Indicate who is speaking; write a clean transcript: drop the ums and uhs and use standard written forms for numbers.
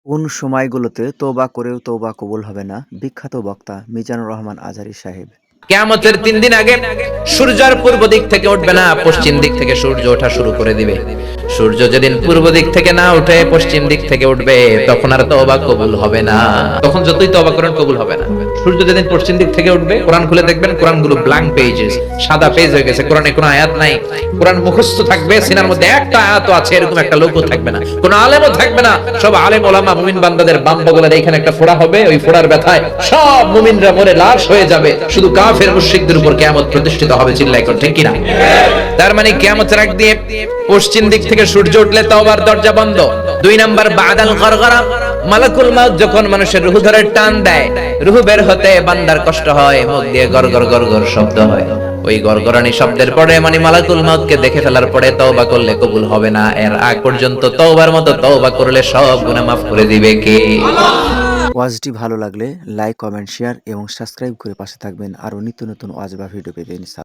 Speaker 1: কোন সময়গুলোতে তওবা করেও তওবা কবুল হবে না? বিখ্যাত বক্তা মিজানুর রহমান আজহারী সাহেব।
Speaker 2: কিয়ামতের ৩ দিন আগে সূর্যের পূর্ব দিক থেকে উঠবে না, পশ্চিম দিক থেকে সূর্য ওঠা শুরু করে দিবে। সূর্য যেদিন পূর্ব দিক থেকে না উঠে পশ্চিম দিক থেকে উঠবে, তখন আর তওবা কবুল হবে না। তখন যতই তওবা করেন কবুল হবে না। সূর্য যেদিন পশ্চিম দিক থেকে উঠবে, কোরআন খুলে দেখবেন কোরআনগুলো ব্ল্যাঙ্ক পেজেস, সাদা পেজ হয়ে গেছে। কোরআনে কোনো আয়াত নাই। কোরআন মুখস্থ থাকবে, সিনার মধ্যে একটা আয়াতও আছে এরকম একটা লোকও থাকবে না, কোনো আলেমও থাকবে না। সব আলেম ওলামা মুমিন বান্দাদের বাম বগলের এখানে একটা ফোঁড়া হবে, ওই ফোঁড়ার ব্যথায় সব মুমিনরা মরে লাশ হয়ে যাবে। শুধু কাফের মুশরিকদের উপর কিয়ামত প্রতিষ্ঠিত হবে। চিল্লায় কোন ঠিক কিনা? তার মানে কিয়ামতের আগ দিয়ে পশ্চিম দিক থেকে সূর্য উঠলে তওবার দরজা বন্ধ। ২ নাম্বার বাদাল গরগরা, মালাকুল মাউত যখন মানুষের রূহ ধরে টান দেয়, রূহ বের হতে বান্দার কষ্ট হয়, মুখ দিয়ে গরগর গরগর শব্দ হয়। ওই গরগরানি শব্দের পরে মানে মালাকুল মাউতকে দেখে ফেলার পরে তওবা করলে কবুল হবে না। এর আগ পর্যন্ত তওবার মতো তওবা করলে সব গুনাহ মাফ করে দিবে কে?
Speaker 1: ওয়াজটি ভালো লাগলে লাইক, কমেন্ট, শেয়ার এবং সাবস্ক্রাইব করে পাশে থাকবেন। আরও নিত্য নতুন ওয়াজ বা ভিডিও পেতে